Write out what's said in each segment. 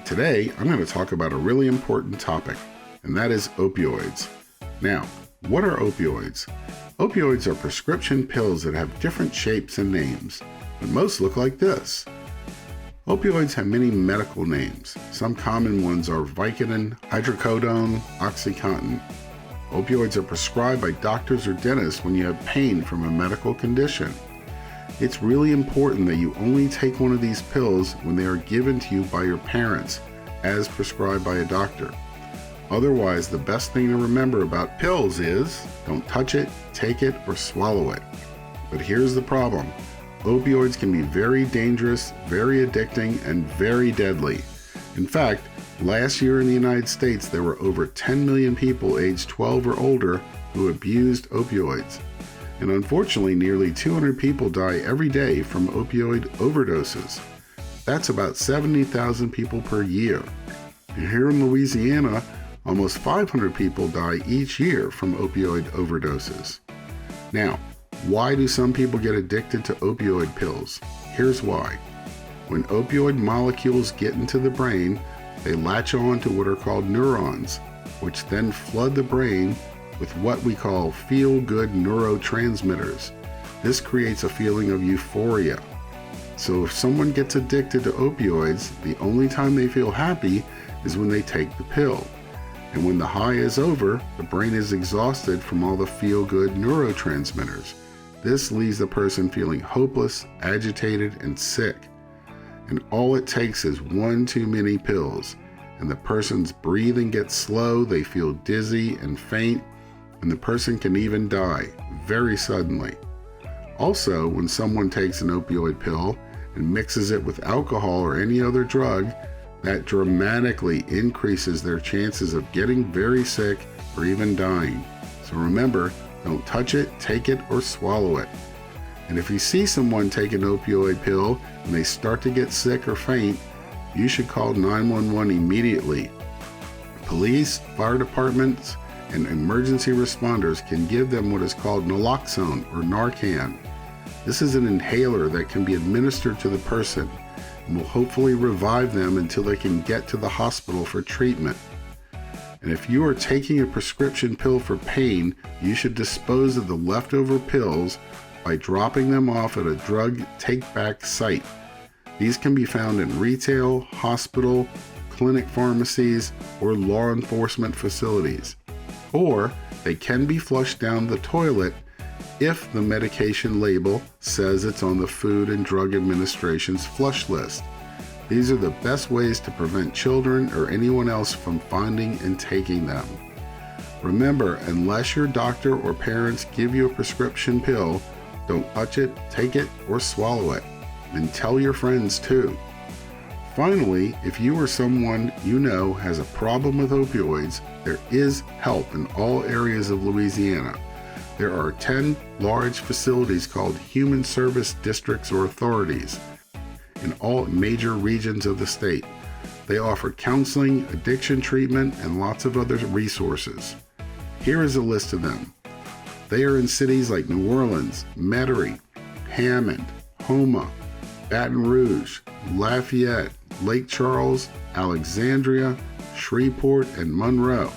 Today, I'm going to talk about a really important topic, and that is opioids. Now, what are opioids? Opioids are prescription pills that have different shapes and names, but most look like this. Opioids have many medical names. Some common ones are Vicodin, hydrocodone, OxyContin. Opioids are prescribed by doctors or dentists when you have pain from a medical condition. It's really important that you only take one of these pills when they are given to you by your parents, as prescribed by a doctor. Otherwise, the best thing to remember about pills is don't touch it, take it, or swallow it. But here's the problem. Opioids can be very dangerous, very addicting, and very deadly. In fact, last year in the United States, there were over 10 million people aged 12 or older who abused opioids. And unfortunately, nearly 200 people die every day from opioid overdoses. That's about 70,000 people per year. And here in Louisiana, almost 500 people die each year from opioid overdoses. Now, why do some people get addicted to opioid pills? Here's why. When opioid molecules get into the brain, they latch on to what are called neurons, which then flood the brain with what we call feel-good neurotransmitters. This creates a feeling of euphoria. So if someone gets addicted to opioids, the only time they feel happy is when they take the pill. And when the high is over, the brain is exhausted from all the feel-good neurotransmitters. This leaves the person feeling hopeless, agitated, and sick. And all it takes is one too many pills, and the person's breathing gets slow, they feel dizzy and faint, and the person can even die very suddenly. Also, when someone takes an opioid pill and mixes it with alcohol or any other drug, that dramatically increases their chances of getting very sick or even dying. So remember, don't touch it, take it, or swallow it. And if you see someone take an opioid pill and they start to get sick or faint, you should call 911 immediately. Police, fire departments, and emergency responders can give them what is called naloxone or Narcan. This is an inhaler that can be administered to the person and will hopefully revive them until they can get to the hospital for treatment. And if you are taking a prescription pill for pain, you should dispose of the leftover pills by dropping them off at a drug take-back site. These can be found in retail, hospital, clinic pharmacies, or law enforcement facilities. Or they can be flushed down the toilet if the medication label says it's on the Food and Drug Administration's flush list. These are the best ways to prevent children or anyone else from finding and taking them. Remember, unless your doctor or parents give you a prescription pill, don't touch it, take it, or swallow it. And tell your friends too. Finally, if you or someone you know has a problem with opioids, there is help in all areas of Louisiana. There are 10 large facilities called Human Service Districts or Authorities in all major regions of the state. They offer counseling, addiction treatment, and lots of other resources. Here is a list of them. They are in cities like New Orleans, Metairie, Hammond, Houma, Baton Rouge, Lafayette, Lake Charles, Alexandria, Shreveport, and Monroe.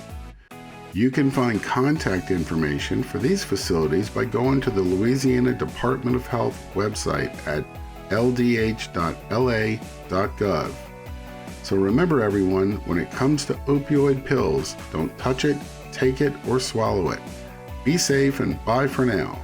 You can find contact information for these facilities by going to the Louisiana Department of Health website at ldh.la.gov. So remember everyone, when it comes to opioid pills, don't touch it, take it, or swallow it. Be safe and bye for now.